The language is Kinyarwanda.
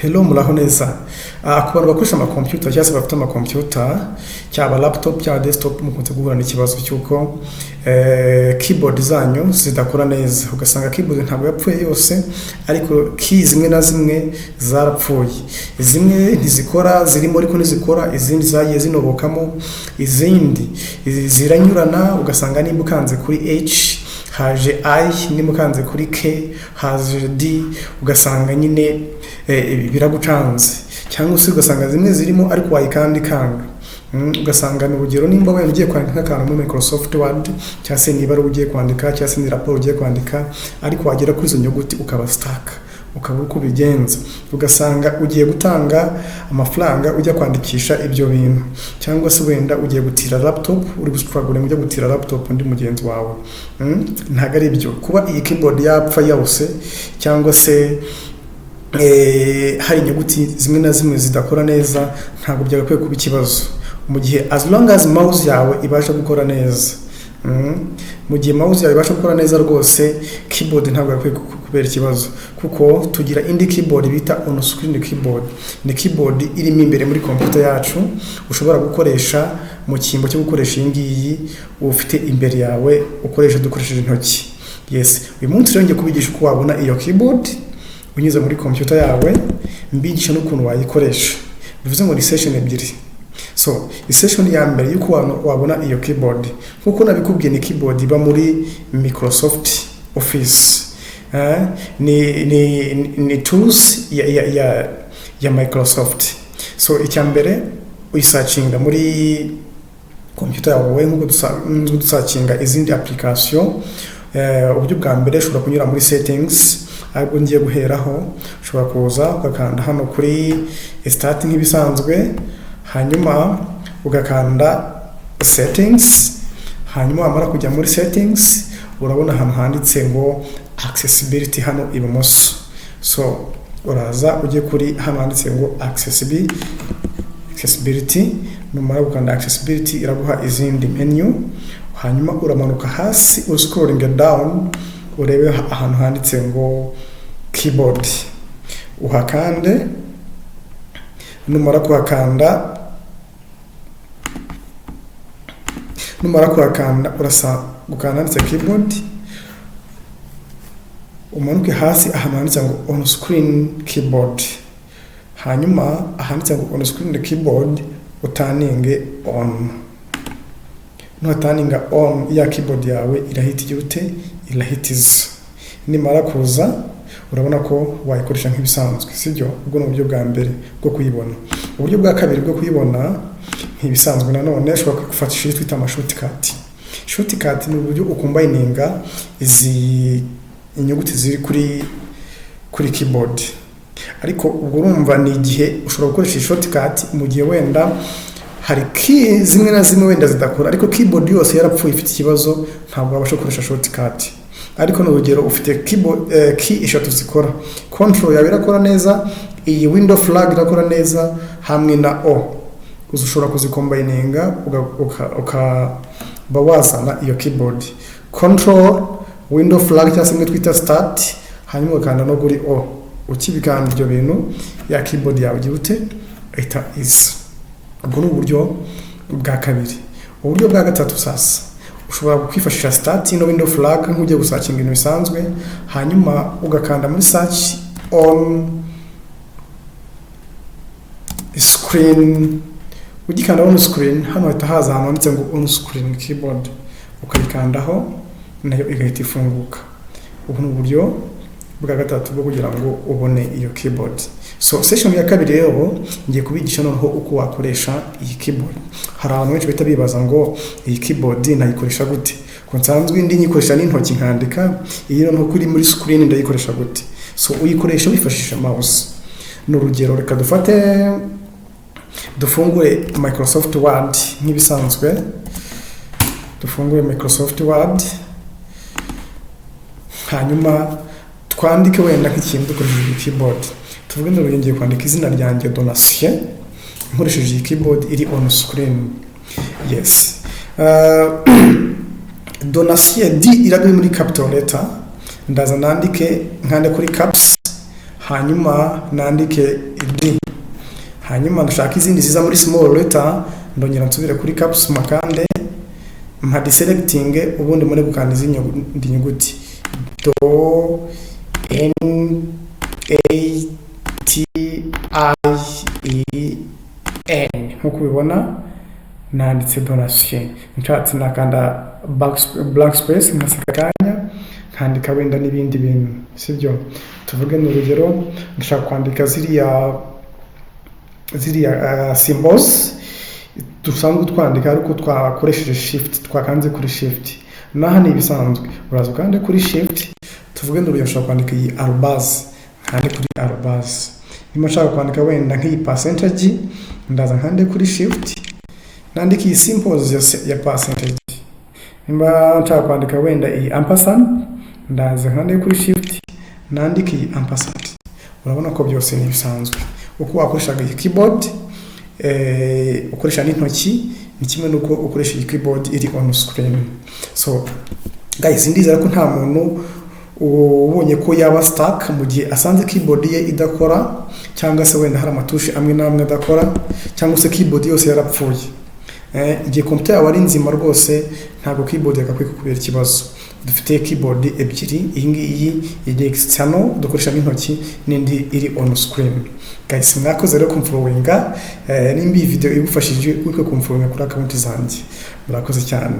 Hello muraho neza. Ku bantu bakoresha amakompiyuta cyangwa se bafite amakompiyuta cyaba laptop cyangwa desktop mukunze guhura n'ikibazo cy'uko keyboard zanyu zidakora neza, ugasanga keyboard ntabwo yapfuye yose ariko key zimwe na zimwe zarapfuye, zimwe ntizikora zirimo ariko ntizikora, izindi zagiye zinobokamo, izindi ziranyurana, ugasanga nimba ukanze kuri H haje I, nimba ukanze kuri K haje D, ugasanga nyine biragucanze, cyangwa se ugasanga zimwe zirimo ariko wayikandi kanga. Ugasanga ni urugero nimba wenda ugiye kwandika akantu muri Microsoft Word cyangwa se niba ugiye kwandika cyangwa se ni raporo ugiye kwandika ariko wagera kuri izo nyuguti ukaba stuck, ukaba uko bigenza, ugasanga ugiye gutanga amafaranga ujya kwandikisha ibyo bintu, cyangwa se wenda ugiye gutira laptop uri gustruggle ujya gutira laptop undi mugenzi wawe. Ntago ari byo kuba iyi keyboard yapfa yose cyangwa se hari inyuguti zimwe na zimwe zidakora neza, ntabwo byagakwiye kuba ikibazo mu gihe as long as mouse yawe ibasha gukora neza. Mu gihe mouse yawe ibasha gukora neza rwose, keyboard ntabwo yakwiye kubera ikibazo, kuko tugira indi keyboard bita on screen keyboard. Ni keyboard irimo imbere muri computer yacu ushobora gukoresha mu cyimbo cyo gukoresha iyi ngiyi ufite imbere yawe ukoresha dukoresheje intoki. Yes, uyu munsi rero ngiye kubigisha uko wabona iyo keyboard unyuze muri computer yawe, mbigisha n'ukuntu wayikoresha. Bivuze ngo ni session ebyiri. So session ya mbere yuko wabona iyo keyboard, nkuko nabikubwiye ni keyboard iba muri Microsoft Office. Ni tools ya Microsoft. So icya mbere uyisearchinga muri computer yawe nkuko dusearchinga izindi application. Uburyo bwa mbere ushobora kunyura muri settings, ariko ngiye guheraho ushobora kuza ugakanda hano kuri start nk'ibisanzwe, hanyuma ugakanda settings, hanyuma wamara kujya muri settings urabona ahantu handitse ngo accessibility hano ibumoso. So uraza ujye kuri hano handitse ngo accessibility, numara gukanda accessibility iraguha izindi menu, hanyuma uramanuka hasi scrolling down urebe ahantu handitse ngo keyboard, uhakande. Numara kuhakanda urasa gukanda handitse keyboard, umanuke hasi ahantu handitse ngo on screen keyboard, hanyuma ahanditse ngo on screen keyboard utaninge on. Nutaninga on ya keyboard yawe irahitiza. Nimara kuza urabona ko wayikoresha nk'ibisanzwe, sibyo? Ubwo ni uburyo bwa mbere bwo kuyibona. Uburyo bwa kabiri bwo kuyibona nk'ibisanzwe nanone ushobora kufatisha twita shortcut. Shortcut ni uburyo ukombininga izi inyuguti ziri kuri keyboard, ariko ubwo urumva ni igihe ushobora gukoresha shortcut mu gihe wenda hari key zimwe na zimwe wenda zidakora, ariko keyboard yose yarapfuye ifite ikibazo, ntabwo wabasha gukoresha shortcut. Ariko no urugero ufite keyboard key eshatu zikora, control yawe irakora neza, iyi window flag irakora neza, hamwe na O ushobora kuzikombininga ukabawazana iyo keyboard. Control, window flag cyangwa se twita start, hanyuma ukanda no kuri O. Ukibikanda ibyo bintu ya keyboard yawe ihita isa. Ubwo ni uburyo bwa kabiri. Uburyo bwa gatatu sasa ushobora kwifashisha start no window flag nk'ugiye gusearchinga ibintu bisanzwe, hanyuma ugakanda muri search on screen. Ugikanda on screen hano hahita haza ahantu handitse ngo on screen keyboard, ukayikandaho nayo igahita ifunguka. Ubu ni uburyo bwa gatatu bwo kugira ngo ubone iyo keyboard. So session ya kabiri rero ngiye kubigisha noneho uko wakoresha iyi keyboard. Hari abantu benshi bita bibaza ngo iyi keyboard nayikoresha gute, ko nsanzwe ndi nyikoresha n'intoki nkandika, iyi noneho kuri muri screen ndayikoresha gute? So uyikoresha wifashisha mouse. N'urugero reka dufungure Microsoft Word nk'ibisanzwe. Dufungure Microsoft Word, hanyuma twandike wenda nk'ikintu dukoresheje keyboard. Tuvuge ngo ngiye kwandika izina ryanjye Donatien nkoresheje iyi keyboard iri on screen. Yes, Donatien D iraguye muri capital letter, ndaza nandike nkande kuri caps, hanyuma nandike D, hanyuma ndashaka izindi ziza muri small letter, ndongera nsubire kuri caps makande mpa deselecting, ubundi muri gukanda izindi nyuguti do N A T I E N, nkuko ubibona nanditse donation. Nshatse nakanda blank space nkasiga kanya nkandika wenda n'ibindi bintu, sibyo? Tuvuge n'urugero ndashaka kwandika ziriya symbols dusanzwe twandika ariko twakoresheje shift, twakanze kuri shift. Naha ni ibisanzwe uraza kandi kuri shift. Tuvuge n'urugero ndashaka kwandika iyi arobase, kandi kuri arobase. Niba nshaka kwandika wenda nk'iyi percentage, ndaza nkande kuri shift nandika iyi symbols ya percentage. Niba nshaka kwandika wenda iyi ampersand, ndaza nkande kuri shift nandika iyi ampersand. Urabona ko byose ni bisanzwe. Uko wakoreshaga iyi keyboard ukoresha n'intoki ni kimwe nuko ukoresha iyi keyboard iri on screen. So guys, ndizera ko nta muntu ubonye ko yaba stuck mu gihe asanze keyboard ye idakora, cyangwa se wenda hari amatushi amwe n'amwe adakora, cyangwa se keyboard yose yarapfuye. Igihe computer yawe ari nzima rwose ntabwo keyboard yakakwiye kubera ikibazo. Dufite keyboard ebyiri, iyi ngiyi iri external dukoresha n'intoki, n'indi iri on screen. Guys, mwakoze rero kumfollowinga, nimba iyi video igufashije kuri kumfollowinga kuri account zanjye, murakoze cyane.